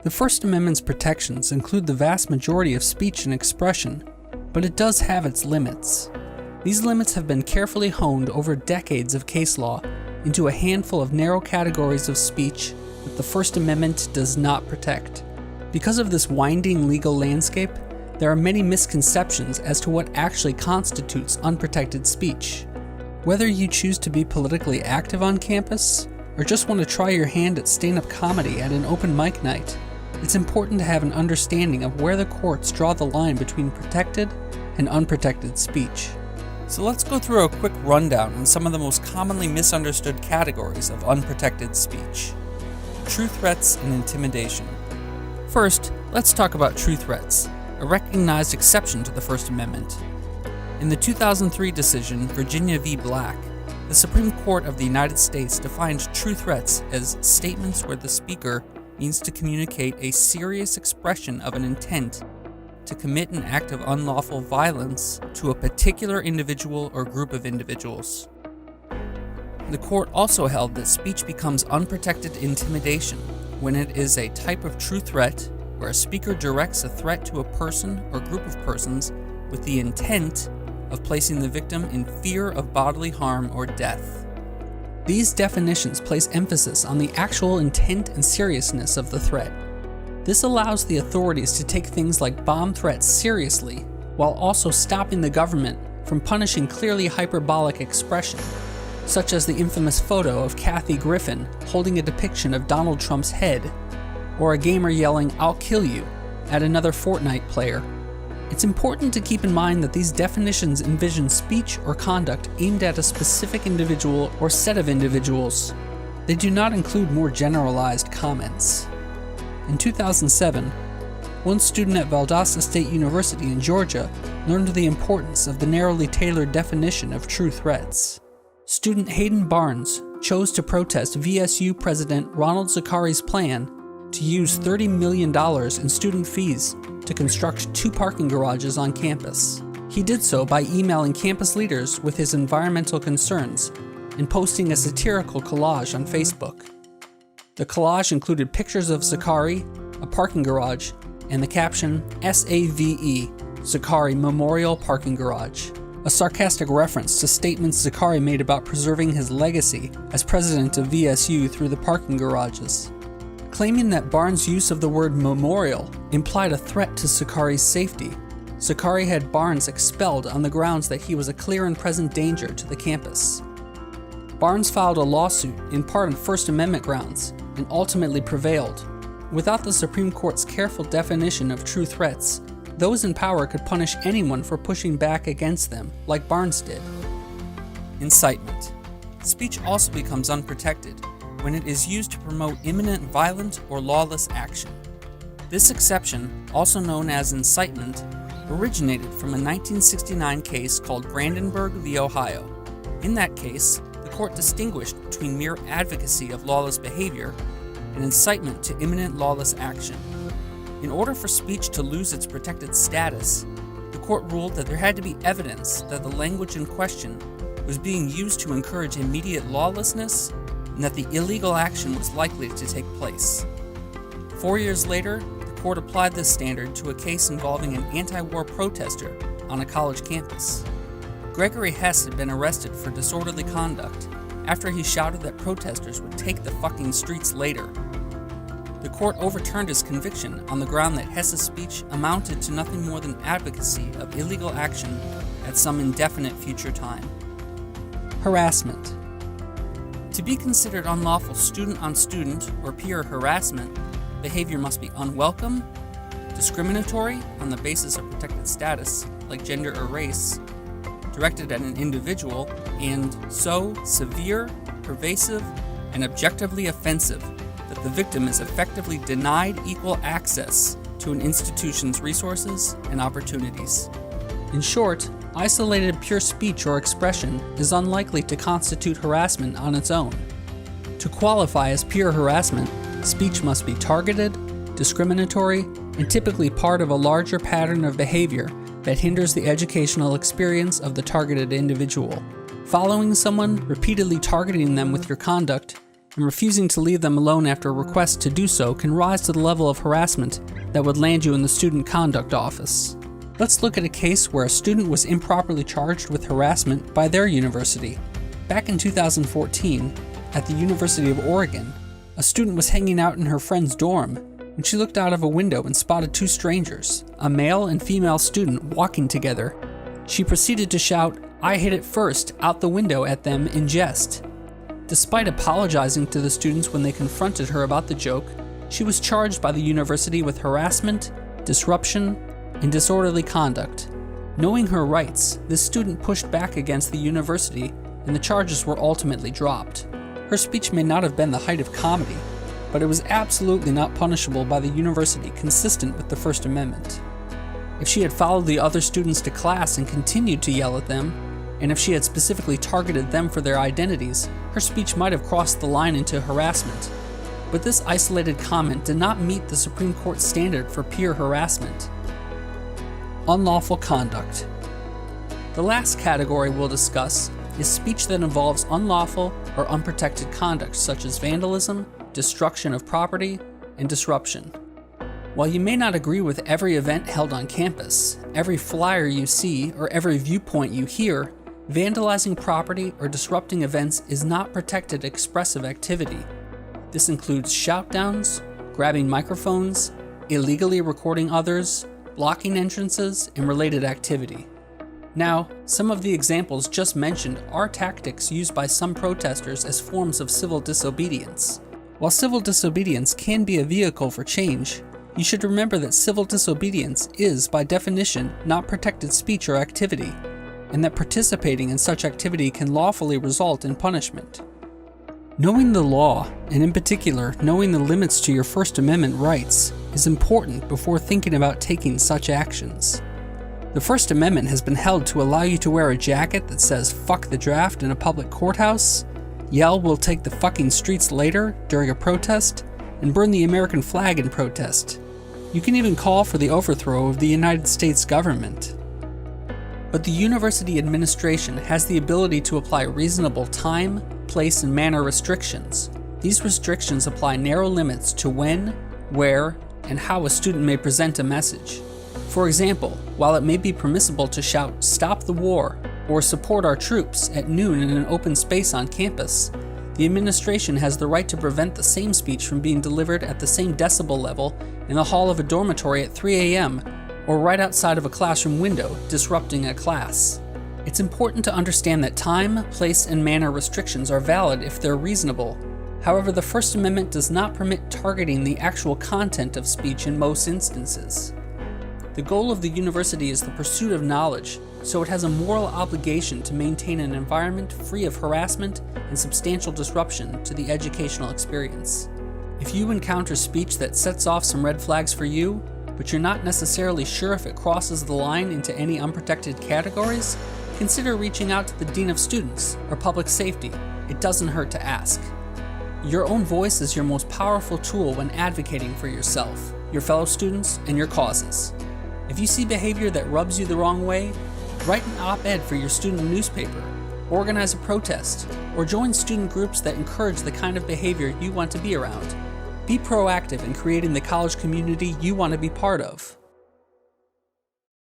The First Amendment's protections include the vast majority of speech and expression, but it does have its limits. These limits have been carefully honed over decades of case law into a handful of narrow categories of speech that the First Amendment does not protect. Because of this winding legal landscape, there are many misconceptions as to what actually constitutes unprotected speech. Whether you choose to be politically active on campus, or just want to try your hand at stand-up comedy at an open mic night, it's important to have an understanding of where the courts draw the line between protected and unprotected speech. So let's go through a quick rundown on some of the most commonly misunderstood categories of unprotected speech. True threats and intimidation. First, let's talk about true threats, a recognized exception to the First Amendment. In the 2003 decision, Virginia v. Black, the Supreme Court of the United States defined true threats as statements where the speaker means to communicate a serious expression of an intent to commit an act of unlawful violence to a particular individual or group of individuals. The court also held that speech becomes unprotected intimidation when it is a type of true threat where a speaker directs a threat to a person or group of persons with the intent of placing the victim in fear of bodily harm or death. These definitions place emphasis on the actual intent and seriousness of the threat. This allows the authorities to take things like bomb threats seriously, while also stopping the government from punishing clearly hyperbolic expression, such as the infamous photo of Kathy Griffin holding a depiction of Donald Trump's head, or a gamer yelling, "I'll kill you," at another Fortnite player. It's important to keep in mind that these definitions envision speech or conduct aimed at a specific individual or set of individuals. They do not include more generalized comments. In 2007, one student at Valdosta State University in Georgia learned the importance of the narrowly tailored definition of true threats. Student Hayden Barnes chose to protest VSU President Ronald Zakari's plan to use $30 million in student fees to construct 2 parking garages on campus. He did so by emailing campus leaders with his environmental concerns and posting a satirical collage on Facebook. The collage included pictures of Zakari, a parking garage, and the caption SAVE, Zakari Memorial Parking Garage, a sarcastic reference to statements Zakari made about preserving his legacy as president of VSU through the parking garages. Claiming that Barnes' use of the word memorial implied a threat to Zakari's safety, Zakari had Barnes expelled on the grounds that he was a clear and present danger to the campus. Barnes filed a lawsuit, in part on First Amendment grounds, and ultimately prevailed. Without the Supreme Court's careful definition of true threats, those in power could punish anyone for pushing back against them, like Barnes did. Incitement. Speech also becomes unprotected when it is used to promote imminent violent or lawless action. This exception, also known as incitement, originated from a 1969 case called Brandenburg v. Ohio. In that case, the court distinguished between mere advocacy of lawless behavior and incitement to imminent lawless action. In order for speech to lose its protected status, the court ruled that there had to be evidence that the language in question was being used to encourage immediate lawlessness and that the illegal action was likely to take place. 4 years later, the court applied this standard to a case involving an anti-war protester on a college campus. Gregory Hess had been arrested for disorderly conduct after he shouted that protesters would take the fucking streets later. The court overturned his conviction on the ground that Hess's speech amounted to nothing more than advocacy of illegal action at some indefinite future time. Harassment. To be considered unlawful student-on-student or peer harassment, behavior must be unwelcome, discriminatory on the basis of protected status, like gender or race, directed at an individual, and so severe, pervasive, and objectively offensive that the victim is effectively denied equal access to an institution's resources and opportunities. In short, isolated pure speech or expression is unlikely to constitute harassment on its own. To qualify as pure harassment, speech must be targeted, discriminatory, and typically part of a larger pattern of behavior that hinders the educational experience of the targeted individual. Following someone, repeatedly targeting them with your conduct, and refusing to leave them alone after a request to do so can rise to the level of harassment that would land you in the student conduct office. Let's look at a case where a student was improperly charged with harassment by their university. Back in 2014, at the University of Oregon, a student was hanging out in her friend's dorm when she looked out of a window and spotted two strangers, a male and female student, walking together. She proceeded to shout, "I hit it first," out the window at them in jest. Despite apologizing to the students when they confronted her about the joke, she was charged by the university with harassment, disruption, and disorderly conduct. Knowing her rights, this student pushed back against the university, and the charges were ultimately dropped. Her speech may not have been the height of comedy, but it was absolutely not punishable by the university, consistent with the First Amendment. If she had followed the other students to class and continued to yell at them, and if she had specifically targeted them for their identities, her speech might have crossed the line into harassment. But this isolated comment did not meet the Supreme Court standard for peer harassment. Unlawful conduct. The last category we'll discuss is speech that involves unlawful or unprotected conduct, such as vandalism, destruction of property, and disruption. While you may not agree with every event held on campus, every flyer you see, or every viewpoint you hear, vandalizing property or disrupting events is not protected expressive activity. This includes shoutdowns, grabbing microphones, illegally recording others, blocking entrances, and related activity. Now, some of the examples just mentioned are tactics used by some protesters as forms of civil disobedience. While civil disobedience can be a vehicle for change, you should remember that civil disobedience is, by definition, not protected speech or activity, and that participating in such activity can lawfully result in punishment. Knowing the law, and in particular, knowing the limits to your First Amendment rights, is important before thinking about taking such actions. The First Amendment has been held to allow you to wear a jacket that says "fuck the draft" in a public courthouse, yell "we'll take the fucking streets later" during a protest, and burn the American flag in protest. You can even call for the overthrow of the United States government. But the university administration has the ability to apply reasonable time, place, and manner restrictions. These restrictions apply narrow limits to when, where, and how a student may present a message. For example, while it may be permissible to shout "Stop the war" or "Support our troops" at noon in an open space on campus, the administration has the right to prevent the same speech from being delivered at the same decibel level in the hall of a dormitory at 3 a.m. or right outside of a classroom window, disrupting a class. It's important to understand that time, place, and manner restrictions are valid if they're reasonable. However, the First Amendment does not permit targeting the actual content of speech in most instances. The goal of the university is the pursuit of knowledge, so it has a moral obligation to maintain an environment free of harassment and substantial disruption to the educational experience. If you encounter speech that sets off some red flags for you, but you're not necessarily sure if it crosses the line into any unprotected categories, consider reaching out to the Dean of Students or Public Safety. It doesn't hurt to ask. Your own voice is your most powerful tool when advocating for yourself, your fellow students, and your causes. If you see behavior that rubs you the wrong way, write an op-ed for your student newspaper, organize a protest, or join student groups that encourage the kind of behavior you want to be around. Be proactive in creating the college community you want to be part of.